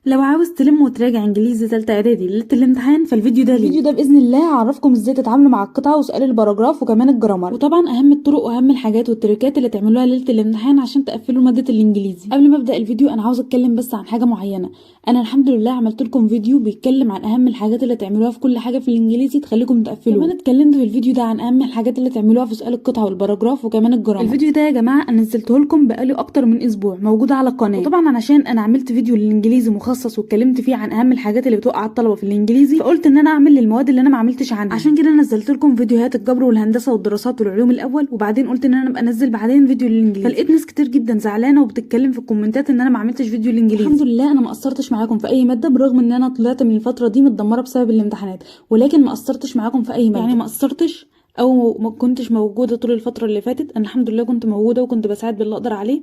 لو عاوز تلم وتراجع انجليزي تالتة اعدادي ليلة الامتحان فالفيديو ده ليه. الفيديو ده باذن الله هعرفكم ازاي تتعاملوا مع القطعه وسؤال الباراجراف وكمان الجرامر، وطبعا اهم الطرق واهم الحاجات والتريكات اللي تعملوها ليله الامتحان عشان تقفلوا ماده الانجليزي. قبل ما ابدا الفيديو انا عاوز اتكلم بس عن حاجه معينه. انا الحمد لله عملت لكم فيديو بيتكلم عن اهم الحاجات اللي تعملوها في كل حاجه في الانجليزي تخليكم تقفلوا. كمان اتكلمت في الفيديو ده عن اهم الحاجات اللي تعملوها في سؤال القطعه والباراجراف وكمان الجرامر. الفيديو ده يا جماعه انا نزلته لكم بقاله اكتر من اسبوع موجود على القناه، وطبعا عشان انا عملت فيديو للانجليزي مخصص واتكلمت فيه عن اهم الحاجات اللي بتوقع الطلبه في الانجليزي، فقلت ان انا اعمل للمواد اللي انا ما عملتش عنها. عشان كده نزلت لكم فيديوهات الجبر والهندسه والدراسات والعلوم الاول، وبعدين قلت ان انا ابقى انزل بعدين فيديو للانجليزي. فلقيت ناس كتير جدا زعلانه وبتتكلم في الكومنتات ان انا ما عملتش فيديو للانجليزي. الحمد لله انا ما قصرتش معاكم في اي ماده، برغم ان انا طلعت من الفتره دي متدمره بسبب الامتحانات، ولكن ما قصرتش معاكم في اي ماده. يعني ما قصرتش او ما كنتش موجوده طول الفتره اللي فاتت، انا الحمد لله كنت موجوده وكنت بساعد باللي اقدر عليه.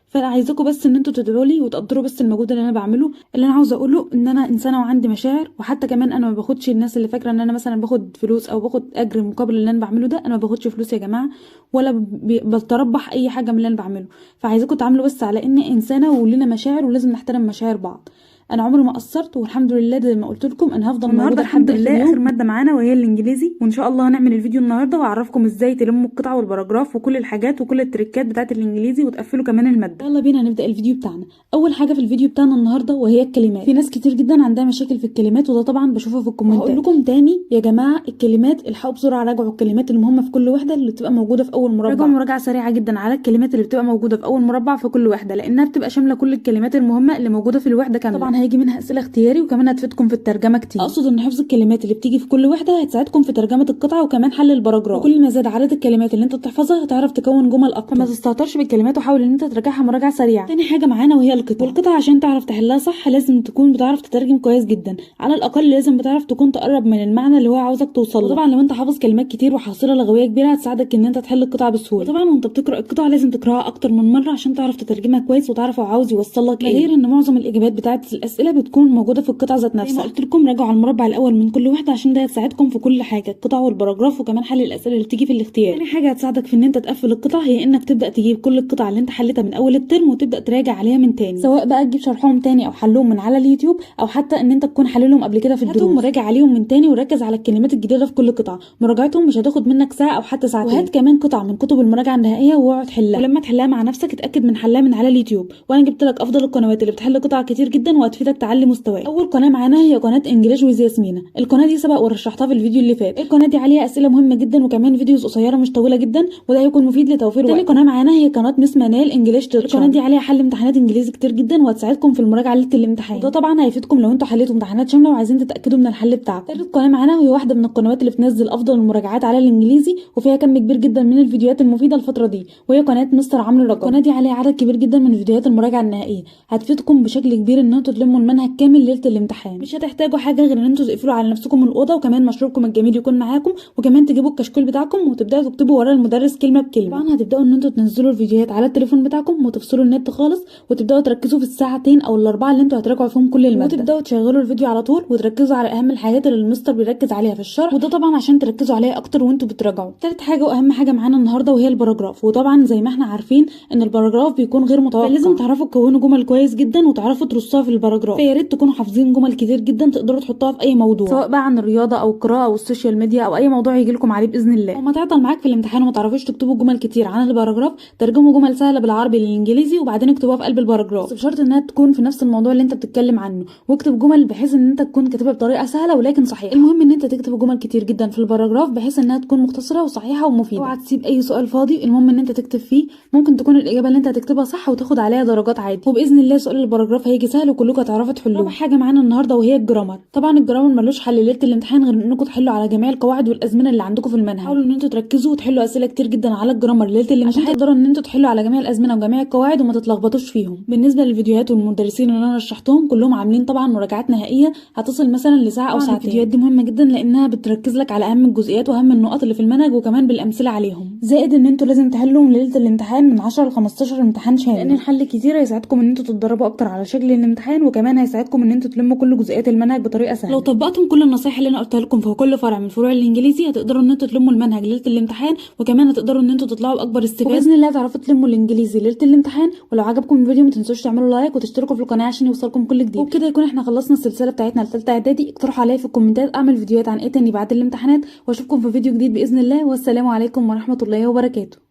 فانا عايزاكم بس ان انتوا تدعوا لي وتقدروا بس المجهود اللي انا بعمله. اللي انا عاوزه اقوله ان انا انسانه وعندي مشاعر، وحتى كمان انا ما باخدش الناس اللي فاكره ان انا مثلا باخد فلوس او باخد اجر مقابل اللي انا بعمله ده. انا ما باخدش فلوس يا جماعه، ولا بتربح اي حاجه من اللي انا بعمله. فعايزاكم تعاملوا بس على اني انسانه ولنا مشاعر ولازم نحترم مشاعر بعض. انا عمري ما قصرت والحمد لله زي ما قلت لكم انا هفضل النهارده الحمد لله اخر ماده معانا وهي الانجليزي، وان شاء الله هنعمل الفيديو النهارده واعرفكم ازاي تلموا القطعه والباراجراف وكل الحاجات وكل التريكات بتاعه الانجليزي وتقفلوا كمان الماده. يلا بينا نبدا الفيديو بتاعنا. اول حاجه في الفيديو بتاعنا النهارده وهي الكلمات. في ناس كتير جدا عندها مشاكل في الكلمات، وده طبعا بشوفها في الكومنتات. هقول لكم تاني يا جماعه الكلمات الحقوا بسرعه راجعوا الكلمات المهمه في كل وحده اللي بتبقى موجوده في اول مربع. راجعوا مراجعه سريعه جدا على الكلمات اللي بتبقى موجوده في اول مربع في كل وحده، لانها بتبقى شامله كل الكلمات المهمه اللي موجوده في الوحده كامله. طبعا هيجي منها اسئله اختياري وكمان هتفيدكم في الترجمه كتير. اقصد ان حفظ الكلمات اللي بتيجي في كل وحده هتساعدكم في ترجمه القطعه وكمان حل الباراجراف. وكل ما زاد عدد الكلمات اللي انت بتحفظها هتعرف تكون جمل اكتر. فما تستهترش بالكلمات وحاول ان انت تراجعها مراجعه سريعه. تاني حاجه معانا وهي القطعه. والقطعه عشان تعرف تحلها صح لازم تكون بتعرف تترجم كويس جدا، على الاقل لازم بتعرف تكون تقرب من المعنى اللي هو عاوزك توصل له. طبعا لو انت حافظ كلمات كتير وحاصله لغويه كبيره هتساعدك ان انت تحل القطعه بسهوله. طبعا وانت بتقرا القطعه لازم تقراها اكتر من مره عشان تعرف تترجمها كويس وتعرف هو عاوز يوصل لك ايه. غير ان معظم الاجابات بتاعه الاسئله بتكون موجوده في القطعه ذات نفسها. قلت لكم راجعوا على المربع الاول من كل وحده عشان ده هتساعدكم في كل حاجه، القطع والباراجراف وكمان حل الاسئله اللي بتيجي في الاختيار. تاني حاجه هتساعدك في ان انت تقفل القطع هي انك تبدا تجيب كل القطع اللي انت حلتها من اول الترم وتبدا تراجع عليها من تاني، سواء بقى تجيب شرحهم تاني او حلهم من على اليوتيوب، او حتى ان انت تكون حللهم قبل كده في الدروس وراجع عليهم من تاني وركز على الكلمات الجديده في كل قطعه. مراجعتهم مش هتاخد منك ساعه او حتى ساعتين. وهات كمان قطع من كتب المراجعه النهائيه واقعد حلها، ولما تحلها مع نفسك اتاكد من حلها من على اليوتيوب. وانا جبت لك افضل القنوات اللي بتحل قطع كتير جدا وهتفيدك تعلي مستواك. اول قناه معانا هي قناه انجليش ويز ياسمينه. القناه دي سبق ورشحتها في الفيديو اللي فات. القناه دي عليها اسئله مهمه جدا وكمان فيديوز قصيره مش طويله جدا، وده هيكون مفيد لتوفير وقت. تاني قناه معانا هي قناه مس منال انجليش تيتشر. القناه دي عليها حل امتحانات انجليزي كتير جدا وهتساعدكم في المراجعه ليله الامتحان، وده طبعا هيفيدكم لو انتوا حليتوا امتحانات شامله وعايزين تتاكدوا من الحل بتاعكم. تالت قناه معانا وهي واحده من القنوات اللي بتنزل افضل المراجعات على الانجليزي وفيها كم كبير جدا من الفيديوهات المفيده الفتره دي، وهي قناه مستر عمرو رجب. القناه دي عليها عدد كبير جدا من فيديوهات المراجعه النهائيه هتفيدكم بشكل كبير ان انتوا تلموا المنهج كامل ليله الامتحان. مش هتحتاجوا حاجه غير ان انتوا تقفلوا على نفسكم الاوضه وكمان مشروبكم الجميل يكون معاكم، وكمان تجيبوا الكشكول بتاعكم وتبداوا تكتبوا ورا المدرس كلمه بكلمه. طبعا هتبداوا ان انتوا تنزلوا الفيديوهات على التليفون بتاعكم وتفصلوا النت خالص وتبداوا تركزوا في الساعتين او الاربعه اللي انتوا هتراجعوا فيهم كل الماده، وتبداوا تشغلوا الفيديو على طول وتركزوا على اهم الحاجات اللي المستر بيركز عليها في الشرح، وده طبعا عشان تركزوا عليها اكتر وانتوا بتراجعوا. تالت حاجه واهم حاجه معانا النهارده وهي الباراجراف. وطبعا زي ما احنا عارفين ان الباراجراف بيكون غير متوقع، فلازم تعرفوا تكونوا جمل كويس جدا وتعرفوا ترصوها في الباراجراف. فيا ريت تكونوا حافظين جمل كتير جدا تقدروا تحطوها في اي موضوع، سواء بقى عن الرياضه او القراءه او السوشيال ميديا او اي موضوع يجي لكم عليه باذن الله. وما تعطل معاك في الامتحان وما تعرفوش تكتبوا جمل كتير عن الباراجراف، ترجموا جمل سهله بالعربي للانجليزي وبعدين اكتبوها في قلب الباراجراف، بس بشرط انها تكون في نفس الموضوع اللي انت بتتكلم عنه. واكتب جمل بحيث ان انت تكون كاتبها بطريقه سهله ولكن صحيحه. المهم ان انت تكتب جمل كتير جدا في الباراجراف بحيث انها تكون مختصره وصحيحه ومفيده. اوعى تسيب اي سؤال فاضي، المهم ان انت تكتب فيه. ممكن تكون الاجابه اللي انت هتكتبها صح وتاخد عليها درجات عادي، وباذن الله سؤال الباراجراف هيجي سهل وكلكم هتعرفوا تحلوه. رابع حاجه معانا النهارده وهي الجرامر. طبعا الجرامر ملوش حل ليله الامتحان غير انكم تحلوا على جميع القواعد والازمنه اللي عندكم في المنهج. حاولوا ان انتوا تركزوا وتحلوا اسئله كتير جدا على الجرامر ليله الامتحان عشان تقدروا ان انتوا تحلوا على جميع الازمنه وجميع القواعد وما تتلخبطوش فيهم. بالنسبه للفيديوهات والمدرسين اللي انا رشحتهم كلهم عاملين طبعا مراجعات نهائيه هتصل مثلا لساعه او ساعتين. الفيديوهات دي مهمه جدا لانها بتركز لك على اهم الجزئيات واهم النقط اللي في المنهج وكمان بالامثله عليهم، زائد ان انتوا لازم تحلوا ليله الامتحان من 10 ل 15 امتحان شامل، لان الحل كتير هيساعدكم ان انتوا تتدربوا اكتر على شكل الامتحان وكمان هيساعدكم ان انتوا تلموا كل جزئيات المنهج بطريقه سهله. لو طبقتم كل النصايح اللي انا قلتها لكم في كل فرع من فروع الانجليزي هتقدروا ان انتوا تلموا المنهج ليله الامتحان، وكمان هتقدروا ان انتوا تطلعوا باكبر استفاده، وباذن الله تعرفوا تلموا الانجليزي ليله الامتحان. ولو عجبكم الفيديو ما تنسوش تعملوا لايك وتشتركوا في القناه عشان يوصلكم كل جديد. وبكده يكون احنا خلصنا السلسله بتاعتنا لثالثه اعدادي. اقترحوا عليا في الكومنتات اعمل فيديوهات عن ايه تاني بعد الامتحانات، واشوفكم في فيديو جديد باذن الله. والسلام عليكم ورحمه الله وبركاته.